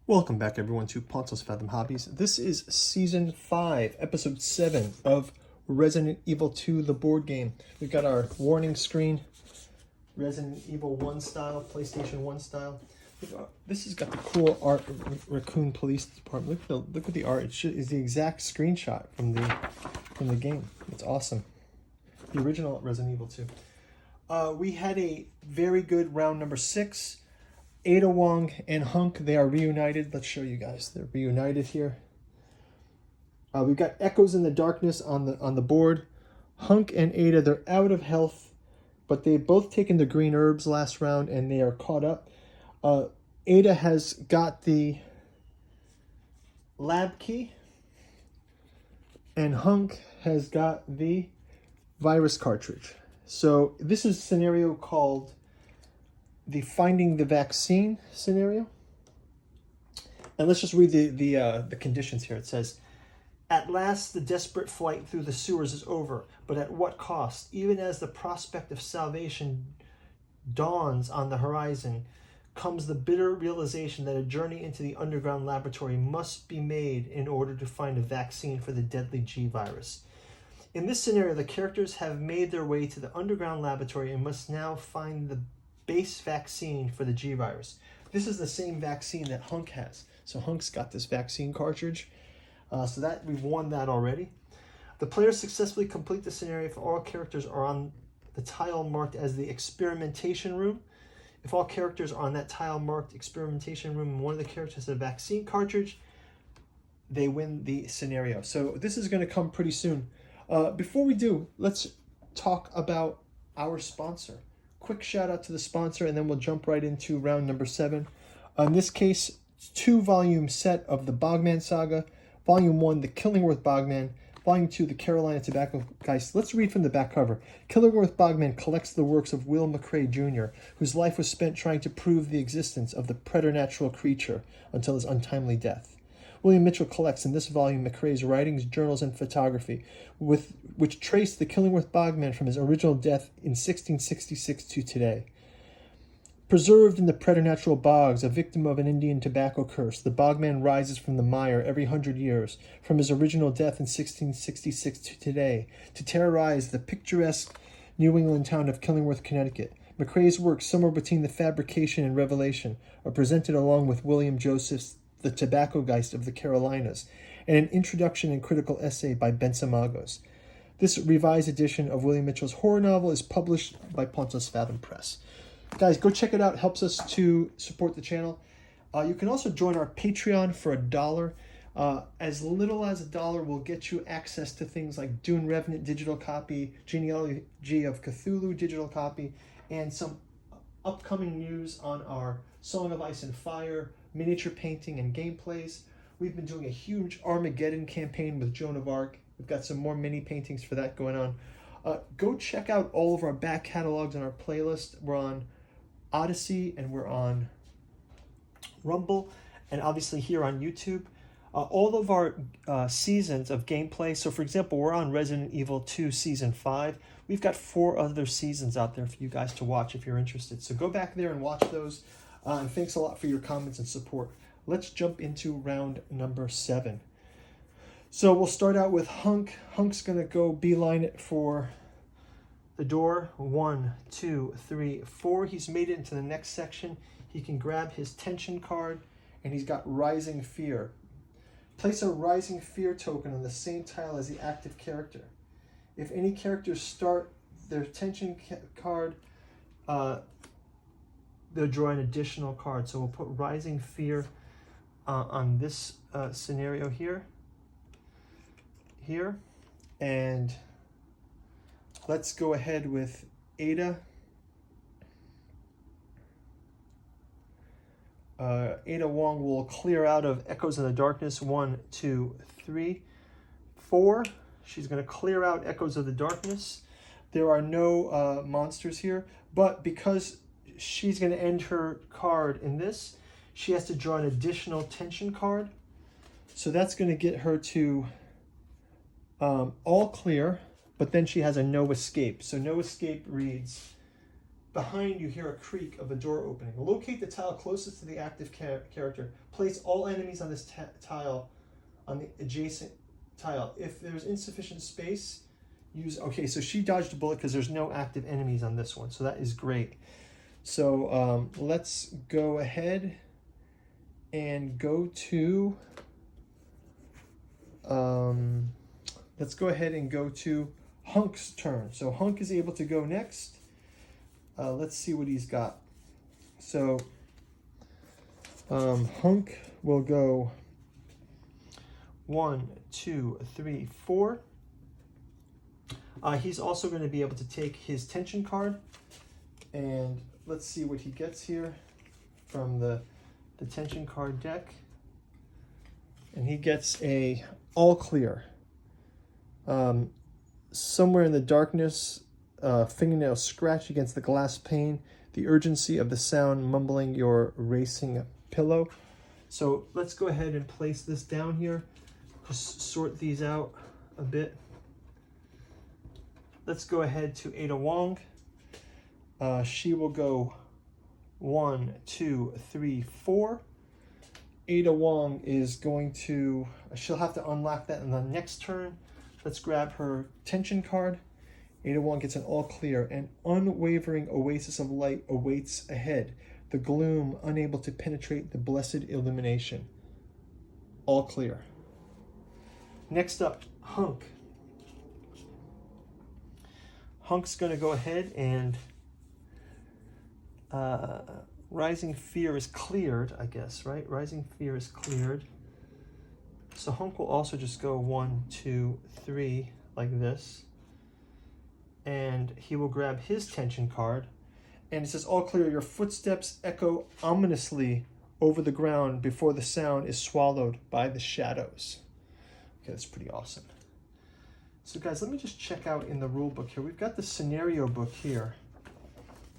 Welcome back, everyone, to Ponto's Fathom Hobbies. This is Season 5, Episode 7 of Resident Evil 2, the board game. We've got our warning screen, Resident Evil 1 style, PlayStation 1 style. This has got the cool art of Raccoon Police Department. Look at the art. It is the exact screenshot from the game. It's awesome. The original Resident Evil 2. We had a very good round number 6. Ada, Wong, and HUNK, they are reunited. Let's show you guys. They're reunited here. We've got Echoes in the Darkness on the board. HUNK and Ada, they're out of health, but they've both taken the green herbs last round, and they are caught up. Ada has got the lab key, and HUNK has got the virus cartridge. So this is a scenario called the finding the vaccine scenario. And let's just read the conditions here. It says, at last the desperate flight through the sewers is over, but at what cost? Even as the prospect of salvation dawns on the horizon, comes the bitter realization that a journey into the underground laboratory must be made in order to find a vaccine for the deadly G virus. In this scenario, the characters have made their way to the underground laboratory and must now find the base vaccine for the G virus. This is the same vaccine that HUNK has. So HUNK's got this vaccine cartridge. So that we've won that already. The players successfully complete the scenario if all characters are on the tile marked as the experimentation room. If all characters are on that tile marked experimentation room and one of the characters has a vaccine cartridge, they win the scenario. So this is going to come pretty soon. Before we do, let's talk about our sponsor. Quick shout out to the sponsor, and then we'll jump right into round number 7. In this case, 2-volume set of the Bogman Saga. Volume 1, The Killingworth Bogman. Volume 2, The Carolina Tobacco Geist. Let's read from the back cover. Killingworth Bogman collects the works of Will McCrae Jr., whose life was spent trying to prove the existence of the preternatural creature until his untimely death. William Mitchell collects in this volume McCrae's writings, journals, and photography, which trace the Killingworth Bogman from his original death in 1666 to today. Preserved in the preternatural bogs, a victim of an Indian tobacco curse, the Bogman rises from the mire every 100 years, from his original death in 1666 to today, to terrorize the picturesque New England town of Killingworth, Connecticut. McCrae's works, somewhere between the fabrication and revelation, are presented along with William Joseph's The Tobacco Geist of the Carolinas, and an introduction and critical essay by Bensamagos. This revised edition of William Mitchell's horror novel is published by Ponto's Fathom Press. Guys, go check it out. It helps us to support the channel. You can also join our Patreon for $1. As little as $1 will get you access to things like Dune Revenant digital copy, Genealogy of Cthulhu digital copy, and some upcoming news on our Song of Ice and Fire, miniature painting, and gameplays. We've been doing a huge Armageddon campaign with Joan of Arc. We've got some more mini paintings for that going on. Go check out all of our back catalogs on our playlist. We're on Odyssey and we're on Rumble, and obviously here on YouTube. All of our seasons of gameplay. So for example, we're on Resident Evil 2 Season 5. We've got 4 other seasons out there for you guys to watch if you're interested. So go back there and watch those. And thanks a lot for your comments and support. Let's jump into round number 7. So we'll start out with HUNK. HUNK's going to go beeline it for the door. 1, 2, 3, 4. He's made it into the next section. He can grab his tension card, and he's got Rising Fear. Place a Rising Fear token on the same tile as the active character. If any characters start their tension card, they'll draw an additional card. So we'll put Rising Fear on this scenario here. And let's go ahead with Ada. Ada Wong will clear out of Echoes in the Darkness. 1, 2, 3, 4. She's going to clear out Echoes of the Darkness. There are no monsters here, but because she's going to end her card in this, she has to draw an additional tension card. So that's going to get her to all clear, but then she has a no escape. So no escape reads Behind you hear a creak of a door opening. Locate the tile closest to the active character. Place all enemies on this tile on the adjacent tile. If there's insufficient space, use... Okay, so she dodged a bullet because there's no active enemies on this one. So that is great. So let's go ahead and go to... let's go ahead and go to Hunk's turn. So Hunk is able to go next. Let's see what he's got. So Hunk will go 1, 2, 3, 4. He's also going to be able to take his tension card, and let's see what he gets here from the tension card deck. And he gets a all clear. Somewhere in the darkness, fingernail scratch against the glass pane, the urgency of the sound mumbling your racing pillow. So let's go ahead and place this down here. Just sort these out a bit. Let's go ahead to Ada Wong. She will go 1, 2, 3, 4. Ada Wong is going to, she'll have to unlock that in the next turn. Let's grab her tension card. Ada Wong gets an all clear. An unwavering oasis of light awaits ahead. The gloom unable to penetrate the blessed illumination. All clear. Next up, Hunk. Hunk's going to go ahead and Rising Fear is cleared, I guess, right? Rising Fear is cleared. So Hunk will also just go 1, 2, 3 like this. And he will grab his tension card. And it says, all clear, your footsteps echo ominously over the ground before the sound is swallowed by the shadows. Okay, that's pretty awesome. So guys, let me just check out in the rule book here. We've got the scenario book here.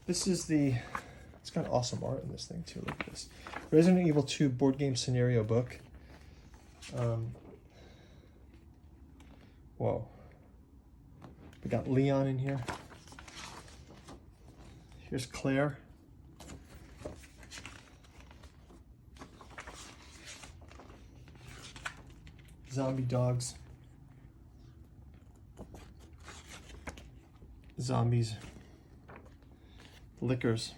This is the, it's got awesome art in this thing too. Look at this. Resident Evil 2 board game scenario book. Whoa. We got Leon in here. Here's Claire. Zombie dogs. Zombies. Lickers.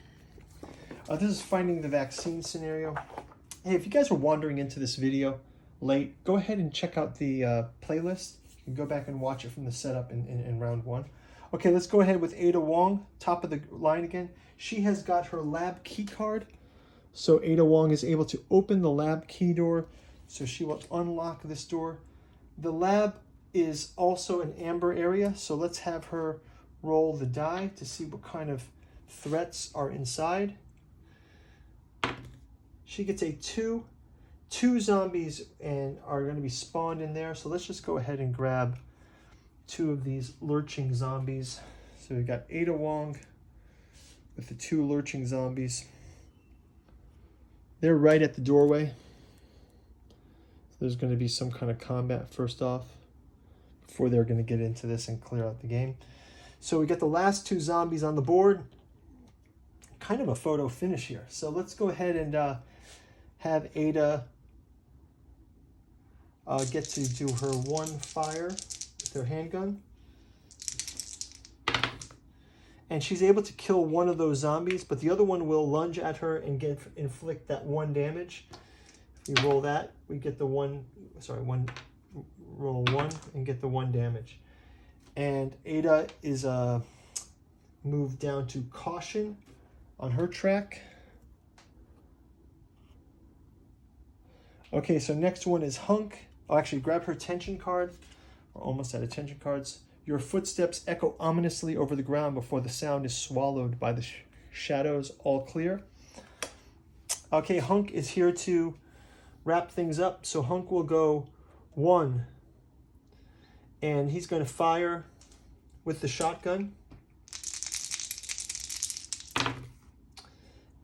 This is finding the vaccine scenario. Hey, if you guys were wandering into this video late, go ahead and check out the playlist. You can go back and watch it from the setup in round 1. Okay, let's go ahead with Ada Wong, top of the line again. She has got her lab key card. So Ada Wong is able to open the lab key door. So she will unlock this door. The lab is also an amber area. So let's have her roll the die to see what kind of threats are inside. She gets a 2. 2 zombies and are going to be spawned in there. So let's just go ahead and grab 2 of these lurching zombies. So we've got Ada Wong with the 2 lurching zombies. They're right at the doorway. So there's going to be some kind of combat first off before they're going to get into this and clear out the game. So we got the last 2 zombies on the board. Kind of a photo finish here. So let's go ahead and have Ada get to do her 1 fire with her handgun. And she's able to kill one of those zombies, but the other one will lunge at her and inflict that 1 damage. If we roll that, we get the roll 1 and get the 1 damage. And Ada is moved down to caution on her track. Okay, so next one is Hunk. Oh, actually, grab her tension card. We're almost out of tension cards. Your footsteps echo ominously over the ground before the sound is swallowed by the shadows. All clear. Okay, Hunk is here to wrap things up. So Hunk will go 1. And he's going to fire with the shotgun.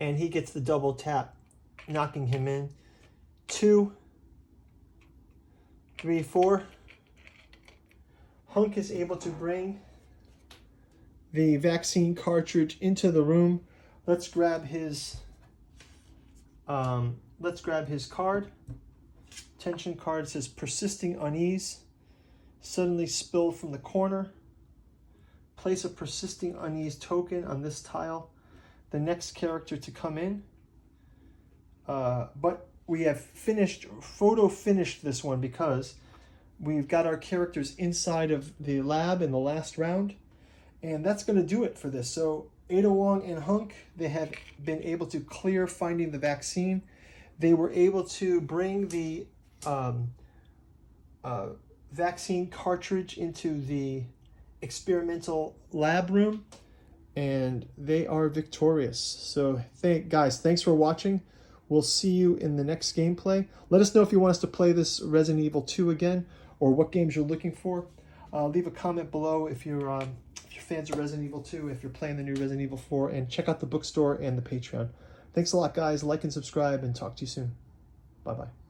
And he gets the double tap, knocking him in. 2, 3, 4. Hunk is able to bring the vaccine cartridge into the room. Let's grab his card. Tension card says persisting unease. Suddenly spilled from the corner. Place a persisting unease token on this tile. The next character to come in. But we have photo finished this one because we've got our characters inside of the lab in the last round. And that's going to do it for this. So Ada Wong and HUNK, they have been able to clear finding the vaccine. They were able to bring the vaccine cartridge into the experimental lab room, and they are victorious. So guys, thanks for watching. We'll see you in the next gameplay. Let us know if you want us to play this Resident Evil 2 again, or what games you're looking for. Leave a comment below if you're fans of Resident Evil 2, if you're playing the new Resident Evil 4, and check out the bookstore and the Patreon. Thanks a lot, guys. Like and subscribe, and talk to you soon. Bye-bye.